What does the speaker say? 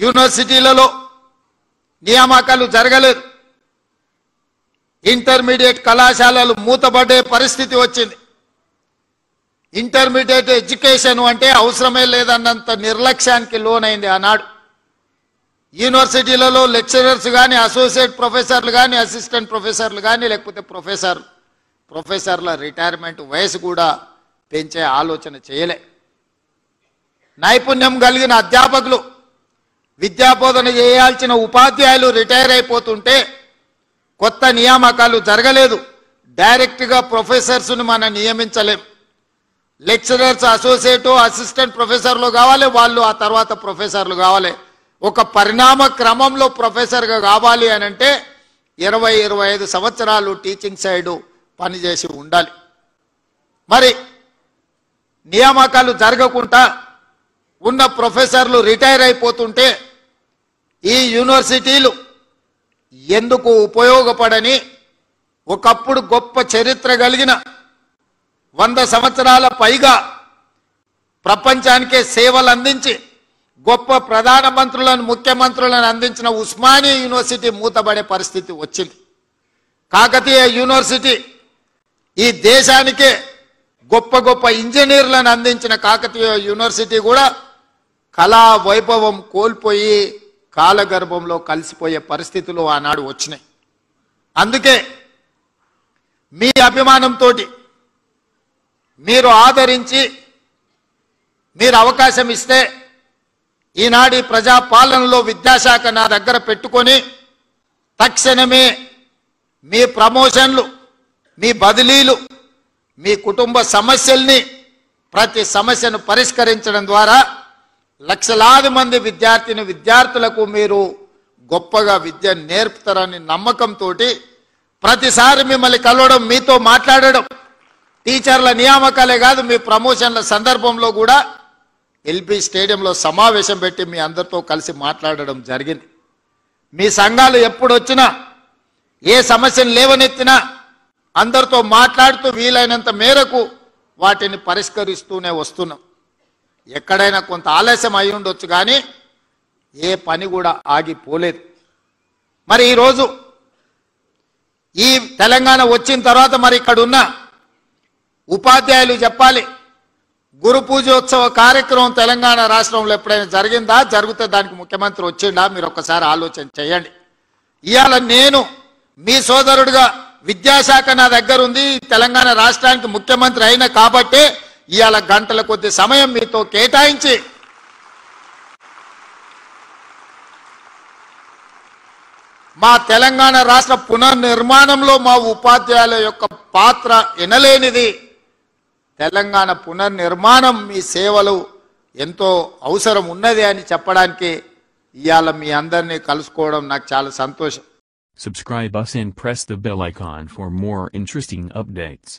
యూనివర్సిటీలలో నియామకాలు జరగలేదు. ఇంటర్మీడియట్ కళాశాలలు మూతపడే పరిస్థితి వచ్చింది. ఇంటర్మీడియట్ ఎడ్యుకేషన్ అంటే అవసరమే లేదన్నంత నిర్లక్ష్యానికి లోనైంది ఆనాడు. యూనివర్సిటీలలో లెక్చరర్స్ కానీ, అసోసియేట్ ప్రొఫెసర్లు కానీ, అసిస్టెంట్ ప్రొఫెసర్లు కానీ, లేకపోతే ప్రొఫెసర్ల రిటైర్మెంట్ వయసు కూడా పెంచే ఆలోచన చేయలే. నైపుణ్యం కలిగిన అధ్యాపకులు, విద్యాబోధన చేయాల్సిన ఉపాధ్యాయులు రిటైర్ అయిపోతుంటే కొత్త నియామకాలు జరగలేదు. డైరెక్ట్గా ప్రొఫెసర్స్ను మనం నియమించలేం. లెక్చరర్స్ అసోసియేట్, అసిస్టెంట్ ప్రొఫెసర్లు కావాలి, వాళ్ళు ఆ తర్వాత ప్రొఫెసర్లు కావాలి. ఒక పరిణామ క్రమంలో ప్రొఫెసర్గా కావాలి అని అంటే 20-25 సంవత్సరాలు టీచింగ్ సైడ్ పనిచేసి ఉండాలి. మరి నియామకాలు జరగకుండా ఉన్న ప్రొఫెసర్లు రిటైర్ అయిపోతుంటే ఈ యూనివర్సిటీలు ఎందుకు ఉపయోగపడని ఒకప్పుడు గొప్ప చరిత్ర కలిగిన 100 సంవత్సరాల పైగా ప్రపంచానికే సేవలు అందించి గొప్ప ప్రధానమంత్రులను, ముఖ్యమంత్రులను అందించిన ఉస్మానియా యూనివర్సిటీ మూతపడే పరిస్థితి వచ్చింది. కాకతీయ యూనివర్సిటీ ఈ దేశానికే గొప్ప గొప్ప ఇంజనీర్లను అందించిన కాకతీయ యూనివర్సిటీ కూడా కళా వైభవం కోల్పోయి కాలగర్భంలో కలిసిపోయే పరిస్థితులు ఆనాడు వచ్చినాయి. అందుకే మీ అభిమానంతో మీరు ఆదరించి మీరు అవకాశం ఇస్తే ఈనాటి ప్రజాపాలనలో విద్యాశాఖ నా దగ్గర పెట్టుకొని తక్షణమే మీ ప్రమోషన్లు, మీ బదిలీలు, మీ కుటుంబ సమస్యల్ని, ప్రతి సమస్యను పరిష్కరించడం ద్వారా లక్షలాది మంది విద్యార్థులకు మీరు గొప్పగా విద్య నేర్పుతారని నమ్మకంతో ప్రతిసారి మిమ్మల్ని కలవడం, మీతో మాట్లాడడం, టీచర్ల నియామకాలే కాదు మీ ప్రమోషన్ల సందర్భంలో కూడా ఎల్బీ స్టేడియంలో సమావేశం పెట్టి మీ అందరితో కలిసి మాట్లాడడం జరిగింది. మీ సంఘాలు ఎప్పుడు వచ్చినా, ఏ సమస్యను లేవనెత్తినా అందరితో మాట్లాడుతూ వీలైనంత మేరకు వాటిని పరిష్కరిస్తూనే వస్తున్నాం. ఎక్కడైనా కొంత ఆలస్యం అయి ఉండొచ్చు కానీ ఏ పని కూడా ఆగిపోలేదు. మరి ఈరోజు ఈ తెలంగాణ వచ్చిన తర్వాత మరి ఇక్కడ ఉన్న ఉపాధ్యాయులు చెప్పాలి, గురు పూజోత్సవ కార్యక్రమం తెలంగాణ రాష్ట్రంలో ఎప్పుడైనా జరిగిందా? జరిగితే దానికి ముఖ్యమంత్రి వచ్చిండా? మీరు ఒక్కసారి ఆలోచన చేయండి. ఇవాళ నేను మీ సోదరుడిగా విద్యాశాఖ నా దగ్గర ఉంది. తెలంగాణ రాష్ట్రానికి ముఖ్యమంత్రి అయిన కాబట్టే ఇవాళ గంటల కొద్ది సమయం మీతో కేటాయించి మా తెలంగాణ రాష్ట్ర పునర్నిర్మాణంలో మా ఉపాధ్యాయుల యొక్క పాత్ర ఎనలేనిది. తెలంగాణ పునర్నిర్మాణం మీ సేవలు ఎంతో అవసరం ఉన్నది అని చెప్పడానికి ఇవాళ మీ అందరినీ కలుసుకోవడం నాకు చాలా సంతోషం. Subscribe us and press the bell icon for more interesting updates.